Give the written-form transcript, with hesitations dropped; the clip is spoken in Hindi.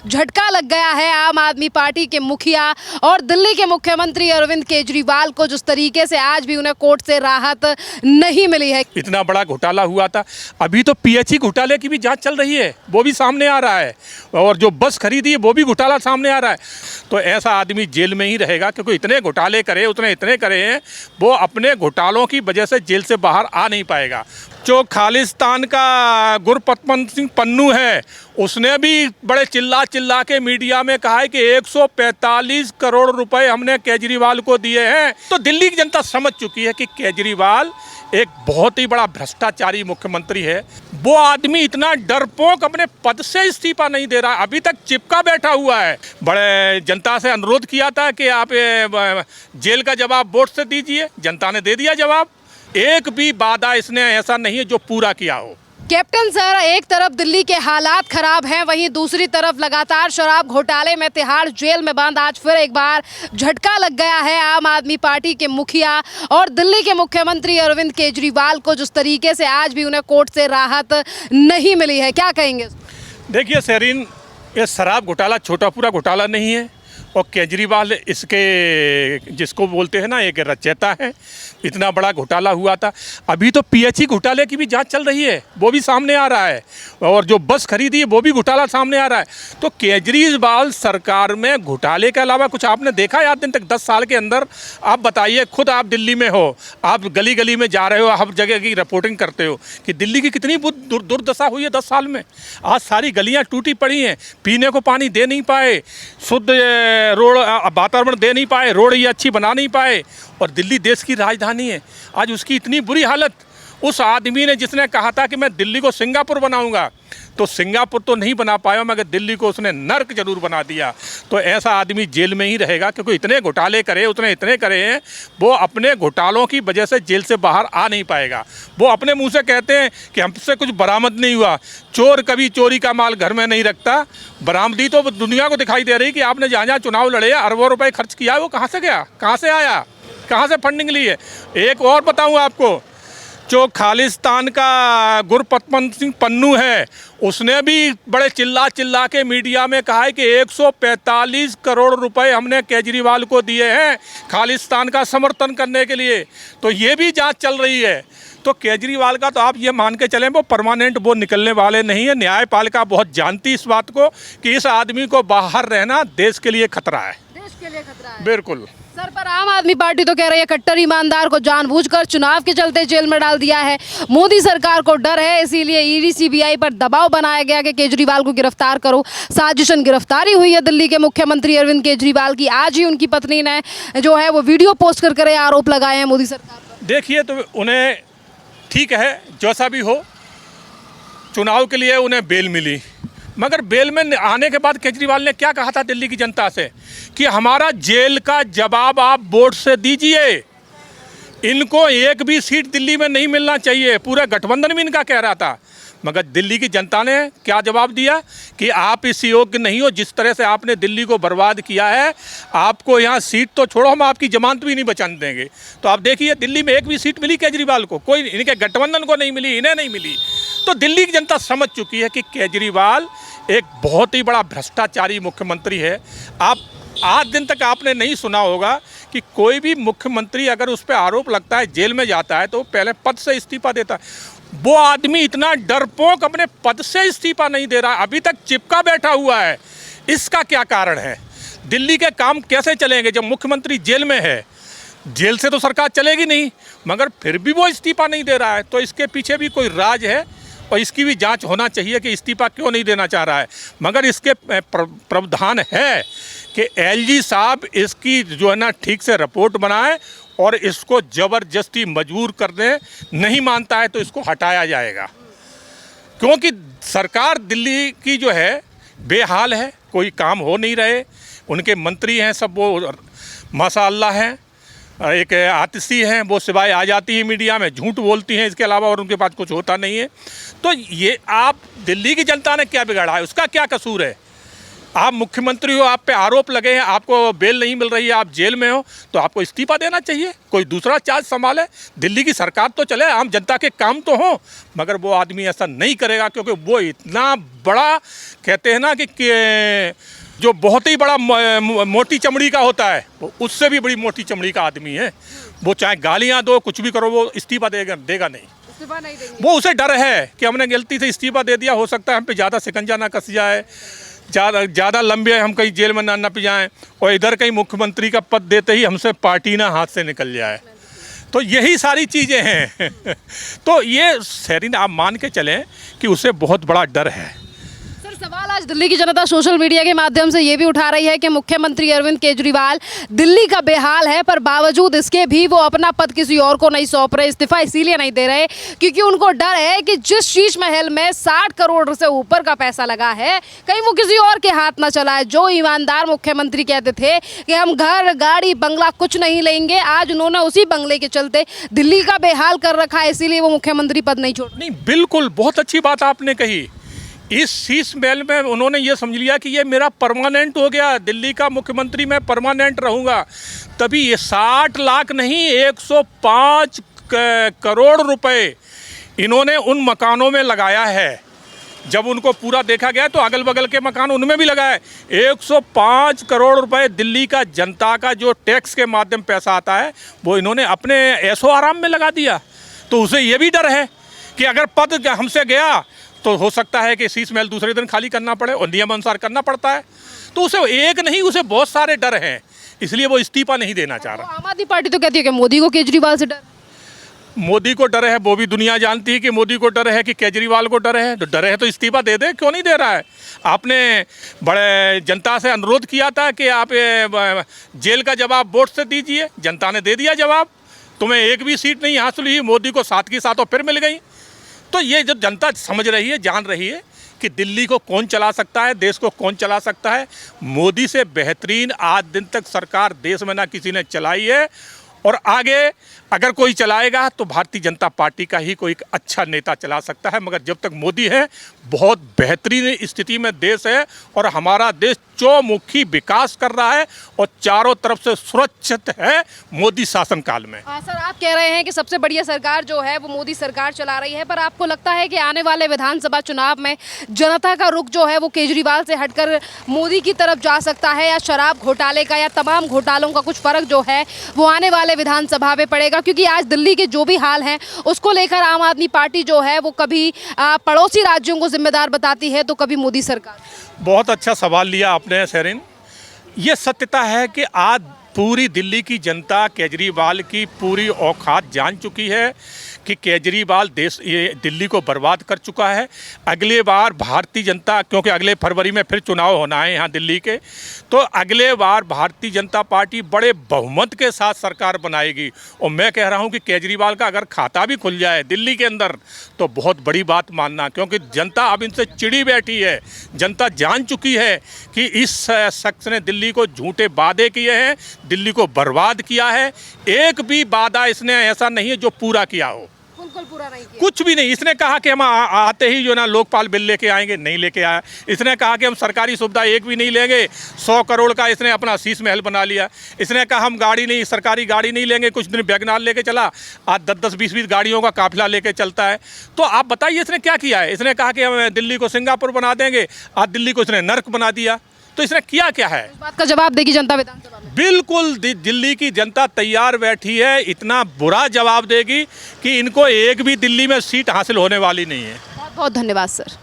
झटका लग गया है आम आदमी पार्टी के मुखिया और दिल्ली के मुख्यमंत्री अरविंद केजरीवाल को, जिस तरीके से आज भी उन्हें कोर्ट से राहत नहीं मिली है। इतना बड़ा घोटाला हुआ था, अभी तो पीएचई घोटाले की भी जांच चल रही है, वो भी सामने आ रहा है, और जो बस खरीदी है वो भी घोटाला सामने आ रहा है। तो ऐसा आदमी जेल में ही रहेगा, क्योंकि इतने घोटाले करे, उतने इतने करे हैं, वो अपने घोटालों की वजह से जेल से बाहर आ नहीं पाएगा। जो खालिस्तान का गुरपतवंत सिंह पन्नू है, उसने भी बड़े चिल्ला के मीडिया में कहा है कि 145 करोड़ रुपए हमने केजरीवाल को दिए हैं। तो दिल्ली की जनता समझ चुकी है कि केजरीवाल एक बहुत ही बड़ा भ्रष्टाचारी मुख्यमंत्री है। वो आदमी इतना डरपोक अपने पद से इस्तीफा नहीं दे रहा, अभी तक चिपका बैठा हुआ है। बड़े जनता से अनुरोध किया था कि आप जेल का जवाब वोट से दीजिए, जनता ने दे दिया जवाब। एक भी वादा इसने ऐसा नहीं है जो पूरा किया हो। कैप्टन सर, एक तरफ दिल्ली के हालात खराब हैं, वहीं दूसरी तरफ लगातार शराब घोटाले में तिहाड़ जेल में बंद आज फिर एक बार झटका लग गया है आम आदमी पार्टी के मुखिया और दिल्ली के मुख्यमंत्री अरविंद केजरीवाल को, जिस तरीके से आज भी उन्हें कोर्ट से राहत नहीं मिली है। क्या कहेंगे? देखिए सेरीन, ये शराब घोटाला छोटा पूरा घोटाला नहीं है, और केजरीवाल इसके जिसको बोलते हैं ना, एक रचयिता है। इतना बड़ा घोटाला हुआ था, अभी तो पीएचई घोटाले की भी जांच चल रही है, वो भी सामने आ रहा है, और जो बस खरीदी है वो भी घोटाला सामने आ रहा है। तो केजरीवाल सरकार में घोटाले के अलावा कुछ आपने देखा है आज दिन तक? 10 साल के अंदर आप बताइए, खुद आप दिल्ली में हो, आप गली गली में जा रहे हो, हर जगह की रिपोर्टिंग करते हो कि दिल्ली की कितनी दुर्दशा हुई है 10 साल में। आज सारी गलियाँ टूटी पड़ी हैं, पीने को पानी दे नहीं पाए, शुद्ध रोड वातावरण दे नहीं पाए, रोड ये अच्छी बना नहीं पाए, और दिल्ली देश की राजधानी है, आज उसकी इतनी बुरी हालत। उस आदमी ने जिसने कहा था कि मैं दिल्ली को सिंगापुर बनाऊंगा, तो सिंगापुर तो नहीं बना पाया, मगर दिल्ली को उसने नर्क जरूर बना दिया। तो ऐसा आदमी जेल में ही रहेगा, क्योंकि इतने घोटाले करे, उतने इतने करे हैं, वो अपने घोटालों की वजह से जेल से बाहर आ नहीं पाएगा। वो अपने मुंह से कहते हैं कि हमसे कुछ बरामद नहीं हुआ। चोर कभी चोरी का माल घर में नहीं रखता। बरामदी तो दुनिया को दिखाई दे रही कि आपने जहाँ जहाँ चुनाव लड़े, अरबों रुपए खर्च किया, वो कहाँ से गया, कहाँ से आया, कहाँ से फंडिंग ली है। एक और बताऊँ आपको, जो खालिस्तान का गुरपतवंत सिंह पन्नू है, उसने भी बड़े चिल्ला के मीडिया में कहा है कि 145 करोड़ रुपए हमने केजरीवाल को दिए हैं खालिस्तान का समर्थन करने के लिए। तो ये भी जांच चल रही है। तो केजरीवाल का तो आप ये मान के चलें, वो परमानेंट वो निकलने वाले नहीं है। न्यायपालिका बहुत जानती इस बात को कि इस आदमी को बाहर रहना देश के लिए खतरा है। देश के लिए खतरा है, बिल्कुल। सर, पर आम आदमी पार्टी तो कह रही है कट्टर ईमानदार को जानबूझकर चुनाव के चलते जेल में डाल दिया है। मोदी सरकार को डर है, इसीलिए ईडी सीबीआई पर दबाव बनाया गया कि केजरीवाल को गिरफ्तार करो। साजिशन गिरफ्तारी हुई है दिल्ली के मुख्यमंत्री अरविंद केजरीवाल की। आज ही उनकी पत्नी ने जो है वो वीडियो पोस्ट कर आरोप लगाए हैं मोदी सरकार पर। देखिए, तो उन्हें ठीक है, जैसा भी हो, चुनाव के लिए उन्हें बेल मिली, मगर बेल में आने के बाद केजरीवाल ने क्या कहा था दिल्ली की जनता से कि हमारा जेल का जवाब आप वोट से दीजिए। इनको एक भी सीट दिल्ली में नहीं मिलना चाहिए, पूरा गठबंधन भी इनका कह रहा था। मगर दिल्ली की जनता ने क्या जवाब दिया कि आप इस योग्य नहीं हो, जिस तरह से आपने दिल्ली को बर्बाद किया है, आपको यहाँ सीट तो छोड़ो, हम आपकी जमानत भी नहीं बचाने देंगे। तो आप देखिए, दिल्ली में एक भी सीट मिली केजरीवाल को, कोई इनके गठबंधन को नहीं मिली, इन्हें नहीं मिली। तो दिल्ली की जनता समझ चुकी है कि केजरीवाल एक बहुत ही बड़ा भ्रष्टाचारी मुख्यमंत्री है। आप आज दिन तक आपने नहीं सुना होगा कि कोई भी मुख्यमंत्री अगर उस पर आरोप लगता है, जेल में जाता है, तो पहले पद से इस्तीफा देता है। वो आदमी इतना डरपोक अपने पद से इस्तीफा नहीं दे रहा, अभी तक चिपका बैठा हुआ है। इसका क्या कारण है? दिल्ली के काम कैसे चलेंगे जब मुख्यमंत्री जेल में है? जेल से तो सरकार चलेगी नहीं, मगर फिर भी वो इस्तीफा नहीं दे रहा है। तो इसके पीछे भी कोई राज है, और इसकी भी जांच होना चाहिए कि इस्तीफा क्यों नहीं देना चाह रहा है। मगर इसके प्रावधान है कि एलजी साहब इसकी जो है ना ठीक से रिपोर्ट बनाए, और इसको ज़बरदस्ती मजबूर कर दें। नहीं मानता है तो इसको हटाया जाएगा, क्योंकि सरकार दिल्ली की जो है बेहाल है, कोई काम हो नहीं रहे। उनके मंत्री हैं सब, वो माशाअल्लाह हैं, एक आतिशी हैं, वो सिवाय आ जाती है मीडिया में, झूठ बोलती हैं, इसके अलावा और उनके पास कुछ होता नहीं है। तो ये आप दिल्ली की जनता ने क्या बिगाड़ा है, उसका क्या कसूर है? आप मुख्यमंत्री हो, आप पे आरोप लगे हैं, आपको बेल नहीं मिल रही है, आप जेल में हो, तो आपको इस्तीफा देना चाहिए, कोई दूसरा चार्ज संभाले। दिल्ली की सरकार तो चले, आम जनता के काम तो हो, मगर वो आदमी ऐसा नहीं करेगा, क्योंकि वो इतना बड़ा कहते हैं ना कि जो बहुत ही बड़ा मोटी चमड़ी का होता है, वो उससे भी बड़ी मोटी चमड़ी का आदमी है। वो चाहे गालियाँ दो, कुछ भी करो, वो इस्तीफा देगा नहीं। इस्तीफा नहीं देंगे। वो उसे डर है कि हमने गलती से इस्तीफा दे दिया, हो सकता है हम पे ज़्यादा शिकंजा ना कस जाए, ज़्यादा लंबे हम कहीं जेल में ना पिट जाएं, और इधर कहीं मुख्यमंत्री का पद देते ही हमसे पार्टी ना हाथ से निकल जाए। तो यही सारी चीज़ें हैं। तो ये शेरिन आप मान के चलें कि उसे बहुत बड़ा डर है। सर, सवाल आज दिल्ली की जनता सोशल मीडिया के माध्यम से ये भी उठा रही है कि मुख्यमंत्री अरविंद केजरीवाल दिल्ली का बेहाल है, पर बावजूद इसके भी वो अपना पद किसी और को नहीं सौंप रहे, इस्तीफा इसीलिए नहीं दे रहे क्योंकि उनको डर है कि जिस शीश महल में 60 करोड़ से ऊपर का पैसा लगा है, कहीं वो किसी और के हाथ ना चला है। जो ईमानदार मुख्यमंत्री कहते थे कि हम घर, गाड़ी, बंगला कुछ नहीं लेंगे, आज उन्होंने उसी बंगले के चलते दिल्ली का बेहाल कर रखा है, इसीलिए वो मुख्यमंत्री पद नहीं छोड़। नहीं, बिल्कुल बहुत अच्छी बात आपने कही। इस शीश महल में उन्होंने ये समझ लिया कि ये मेरा परमानेंट हो गया, दिल्ली का मुख्यमंत्री मैं परमानेंट रहूँगा। तभी ये 60 लाख नहीं, 105 करोड़ रुपए इन्होंने उन मकानों में लगाया है। जब उनको पूरा देखा गया तो अगल बगल के मकान उनमें भी लगाए। 105 करोड़ रुपए दिल्ली का जनता का जो टैक्स के माध्यम पैसा आता है, वो इन्होंने अपने ऐशो आराम में लगा दिया। तो उसे ये भी डर है कि अगर पद हमसे गया तो हो सकता है कि शीश महल दूसरे दिन खाली करना पड़े, और नियम अनुसार करना पड़ता है। तो उसे एक नहीं, उसे बहुत सारे डर हैं, इसलिए वो इस्तीफा नहीं देना चाह रहा। आम आदमी पार्टी तो कहती है कि मोदी को केजरीवाल से डर। मोदी को डर है, वो भी दुनिया जानती है कि मोदी को डर है कि केजरीवाल को डर है। तो डर है तो इस्तीफा दे दे, क्यों नहीं दे रहा है? आपने बड़े जनता से अनुरोध किया था कि आप जेल का जवाब वोट से दीजिए, जनता ने दे दिया जवाब। तुम्हें एक भी सीट नहीं हासिल हुई, मोदी को 7 की 7 फिर मिल गई। तो ये जो जनता समझ रही है, जान रही है कि दिल्ली को कौन चला सकता है, देश को कौन चला सकता है। मोदी से बेहतरीन आज दिन तक सरकार देश में ना किसी ने चलाई है, और आगे अगर कोई चलाएगा तो भारतीय जनता पार्टी का ही कोई अच्छा नेता चला सकता है। मगर जब तक मोदी है, बहुत बेहतरीन स्थिति में देश है, और हमारा देश चौमुखी विकास कर रहा है और चारों तरफ से सुरक्षित है मोदी शासनकाल में। सर, आप कह रहे हैं कि सबसे बढ़िया सरकार जो है वो मोदी सरकार चला रही है, पर आपको लगता है कि आने वाले विधानसभा चुनाव में जनता का रुख जो है वो केजरीवाल से हटकर मोदी की तरफ जा सकता है, या शराब घोटाले का या तमाम घोटालों का कुछ फर्क जो है वो आने वाले विधानसभा में पड़ेगा? क्योंकि आज दिल्ली के जो भी हाल हैं उसको लेकर आम आदमी पार्टी जो है वो कभी पड़ोसी राज्यों को जिम्मेदार बताती है, तो कभी मोदी सरकार। बहुत अच्छा सवाल लिया आपने शेरिन। ये सत्यता है कि आज पूरी दिल्ली की जनता केजरीवाल की पूरी औकात जान चुकी है कि केजरीवाल ये दिल्ली को बर्बाद कर चुका है। अगले बार भारतीय जनता, क्योंकि अगले फरवरी में फिर चुनाव होना है यहाँ दिल्ली के, तो अगले बार भारतीय जनता पार्टी बड़े बहुमत के साथ सरकार बनाएगी। और मैं कह रहा हूँ कि केजरीवाल का अगर खाता भी खुल जाए दिल्ली के अंदर तो बहुत बड़ी बात मानना, क्योंकि जनता अब इनसे चिड़ी बैठी है। जनता जान चुकी है कि इस शख्स ने दिल्ली को झूठे वादे किए हैं, दिल्ली को बर्बाद किया है। एक भी वादा इसने ऐसा नहीं है जो पूरा किया हो, बिल्कुल पूरा नहीं किया। कुछ भी नहीं। इसने कहा कि हम आते ही जो ना लोकपाल बिल लेके आएंगे, नहीं लेके आया। इसने कहा कि हम सरकारी सुविधा एक भी नहीं लेंगे, 100 करोड़ का इसने अपना शीश महल बना लिया। इसने कहा हम गाड़ी नहीं, सरकारी गाड़ी नहीं लेंगे, कुछ दिन वैगनार लेके चला, आज 10-10, 20-20 गाड़ियों का काफिला लेके चलता है। तो आप बताइए इसने क्या किया है? इसने कहा कि हम दिल्ली को सिंगापुर बना देंगे, आज दिल्ली को इसने नर्क बना दिया। तो इसने किया क्या है? इस बात का जवाब देगी जनता विधानसभा में। बिल्कुल दिल्ली की जनता तैयार बैठी है, इतना बुरा जवाब देगी कि इनको एक भी दिल्ली में सीट हासिल होने वाली नहीं है। बहुत बहुत धन्यवाद सर।